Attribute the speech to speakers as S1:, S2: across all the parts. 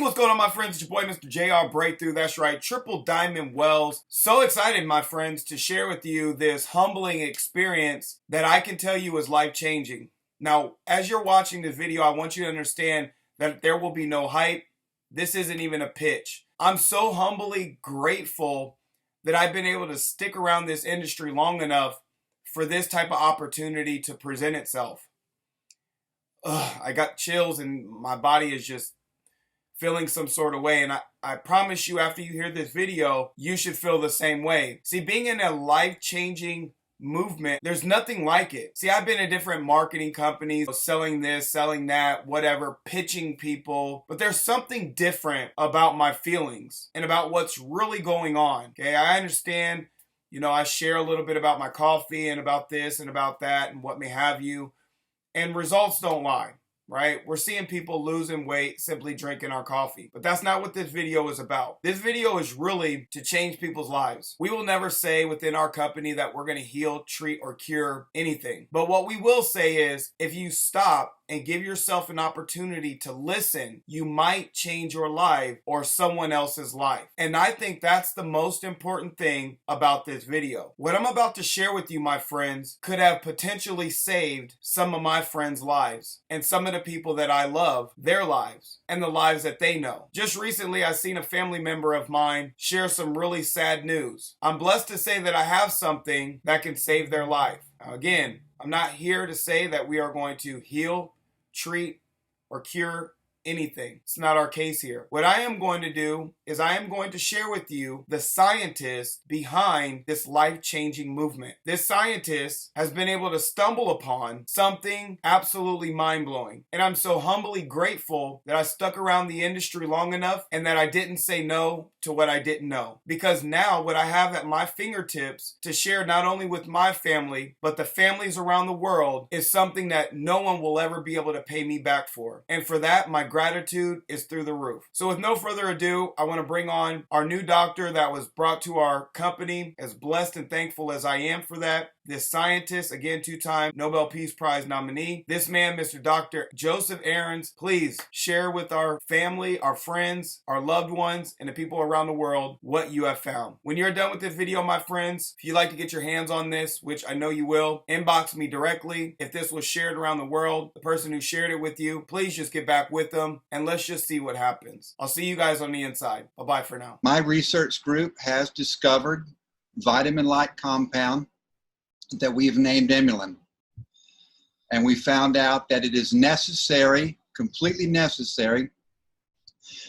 S1: what's going on, my friends? It's your boy, Mr. JR Breakthrough. That's right, Triple Diamond Wells. So excited, my friends, to share with you this humbling experience that I can tell you is life-changing. Now, as you're watching this video, I want you to understand that there will be no hype. This isn't even a pitch. I'm so humbly grateful that I've been able to stick around this industry long enough for this type of opportunity to present itself. I got chills and my body is just feeling some sort of way, and I promise you, after you hear this video, you should feel the same way. See, being in a life-changing movement, there's nothing like it. See, I've been in different marketing companies, selling this, selling that, whatever, pitching people, but there's something different about my feelings and about what's really going on. Okay, I understand, I share a little bit about my coffee and about this and about that and what may have you, and results don't lie. Right? We're seeing people losing weight simply drinking our coffee. But that's not what this video is about. This video is really to change people's lives. We will never say within our company that we're going to heal, treat, or cure anything. But what we will say is, if you stop and give yourself an opportunity to listen, you might change your life or someone else's life. And I think that's the most important thing about this video. What I'm about to share with you, my friends, could have potentially saved some of my friends' lives and some of the people that I love, their lives, and the lives that they know. Just recently, I seen a family member of mine share some really sad news. I'm blessed to say that I have something that can save their life. Now, again, I'm not here to say that we are going to heal, treat, or cure anything. It's not our case here. What I am going to do is I am going to share with you the scientist behind this life-changing movement. This scientist has been able to stumble upon something absolutely mind-blowing. And I'm so humbly grateful that I stuck around the industry long enough and that I didn't say no to what I didn't know. Because now what I have at my fingertips to share not only with my family, but the families around the world is something that no one will ever be able to pay me back for. And for that, my gratitude is through the roof. So with no further ado, I want to bring on our new doctor that was brought to our company. As blessed and thankful as I am for that, this scientist, again, two-time Nobel Peace Prize nominee, this man, Mr. Dr. Joseph Ahrens, please share with our family, our friends, our loved ones, and the people around the world what you have found. When you're done with this video, my friends, if you'd like to get your hands on this, which I know you will, inbox me directly. If this was shared around the world, the person who shared it with you, please just get back with them and let's just see what happens. I'll see you guys on the inside. Bye-bye for now.
S2: My research group has discovered vitamin-like compound that we have named Emulin. And we found out that it is necessary, completely necessary,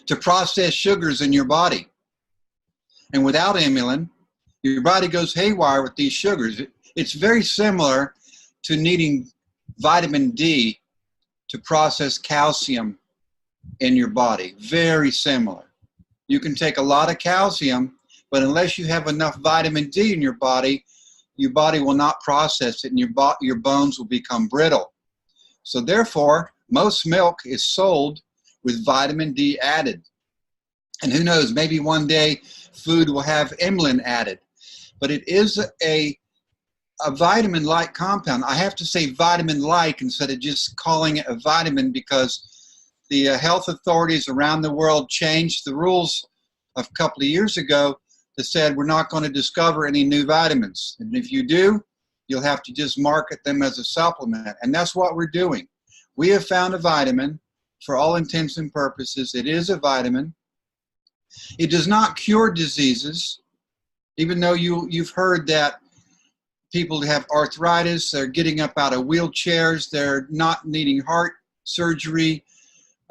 S2: to process sugars in your body. And without Emulin, your body goes haywire with these sugars. It's very similar to needing vitamin D to process calcium in your body. Very similar. You can take a lot of calcium, but unless you have enough vitamin D in your body will not process it, and your bones will become brittle. So therefore, most milk is sold with vitamin D added. And who knows, maybe one day food will have Emulin added. But it is a vitamin-like compound. I have to say vitamin-like instead of just calling it a vitamin, because the health authorities around the world changed the rules a couple of years ago that said we're not going to discover any new vitamins. And if you do, you'll have to just market them as a supplement. And that's what we're doing. We have found a vitamin. For all intents and purposes, it is a vitamin. It does not cure diseases, even though you've heard that people have arthritis, they're getting up out of wheelchairs, they're not needing heart surgery,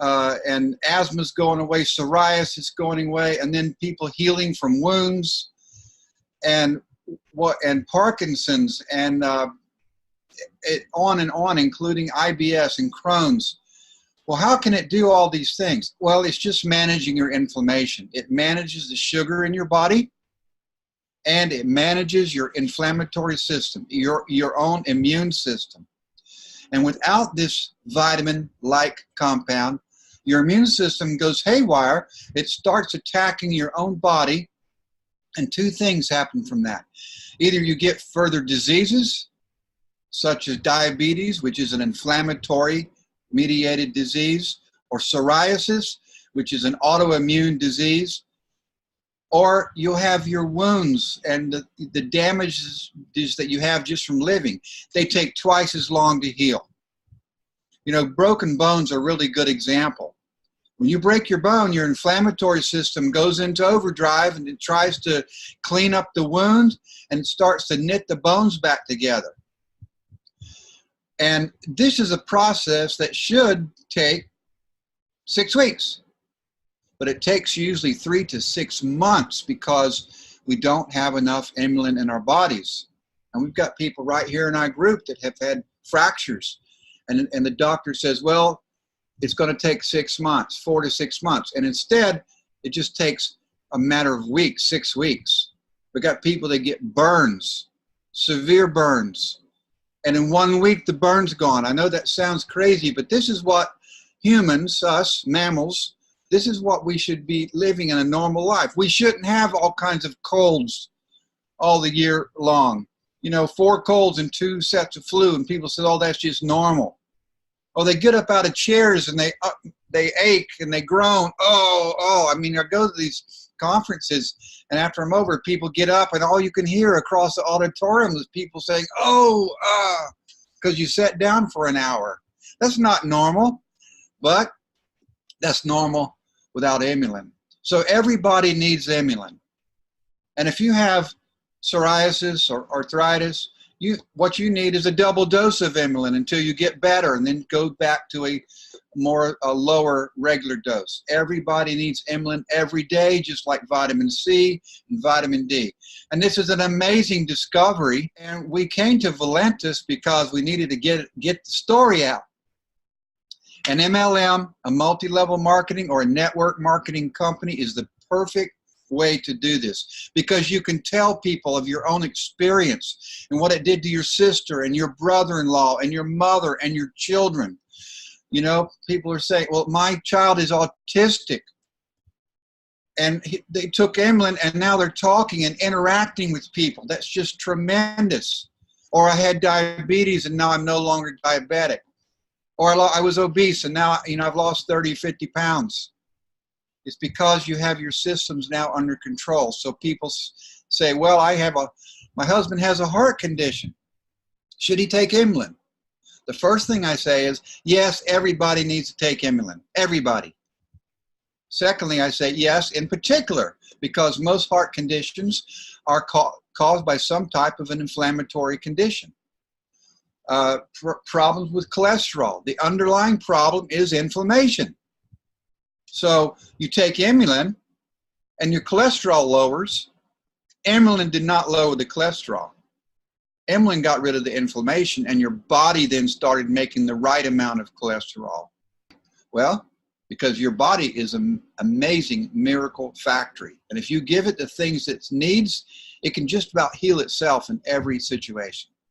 S2: and asthma's going away, psoriasis going away, and then people healing from wounds, and Parkinson's, and on and on, including IBS and Crohn's. Well, how can it do all these things? Well, it's just managing your inflammation. It manages the sugar in your body, and it manages your inflammatory system, your own immune system. And without this vitamin-like compound, your immune system goes haywire. It starts attacking your own body, and two things happen from that. Either you get further diseases, such as diabetes, which is an inflammatory mediated disease, or psoriasis, which is an autoimmune disease, or you'll have your wounds and the damages that you have just from living. They take twice as long to heal. You know, broken bones are a really good example. When you break your bone, your inflammatory system goes into overdrive and it tries to clean up the wound and it starts to knit the bones back together. And this is a process that should take 6 weeks, but it takes usually 3 to 6 months because we don't have enough emulin in our bodies. And we've got people right here in our group that have had fractures. And the doctor says, well, it's going to take 6 months, 4 to 6 months. And instead, it just takes a matter of weeks, 6 weeks. We've got people that get burns, severe burns. And in 1 week, the burn's gone. I know that sounds crazy, but this is what humans, us, mammals, this is what we should be living in a normal life. We shouldn't have all kinds of colds all the year long. You know, 4 colds and 2 sets of flu, and people say, oh, that's just normal. Oh, they get up out of chairs and they ache and they groan. I mean, I go to these conferences, and after I'm over, people get up, and all you can hear across the auditorium is people saying, because you sat down for an hour. That's not normal, but that's normal without emulin. So everybody needs emulin. And if you have psoriasis or arthritis, what you need is a double dose of emulin until you get better, and then go back to a lower regular dose. Everybody needs emulin every day, just like vitamin C and vitamin D. And this is an amazing discovery. And we came to Valentus because we needed to get the story out. An MLM, a multi-level marketing or a network marketing company, is the perfect way to do this, because you can tell people of your own experience and what it did to your sister and your brother-in-law and your mother and your children. You know, people are saying, well, my child is autistic, and they took emulin and now they're talking and interacting with people. That's just tremendous. Or I had diabetes and now I'm no longer diabetic. Or I was obese and now, you know, I've lost 30, 50 pounds. It's because you have your systems now under control. So people say, well, my husband has a heart condition. Should he take emulin? The first thing I say is, yes, everybody needs to take emulin. Everybody. Secondly, I say yes, in particular, because most heart conditions are caused by some type of an inflammatory condition. Problems with cholesterol. The underlying problem is inflammation. So you take emulin and your cholesterol lowers. Emulin did not lower the cholesterol. Emulin got rid of the inflammation, and your body then started making the right amount of cholesterol. Well, because your body is an amazing miracle factory. And if you give it the things it needs, it can just about heal itself in every situation.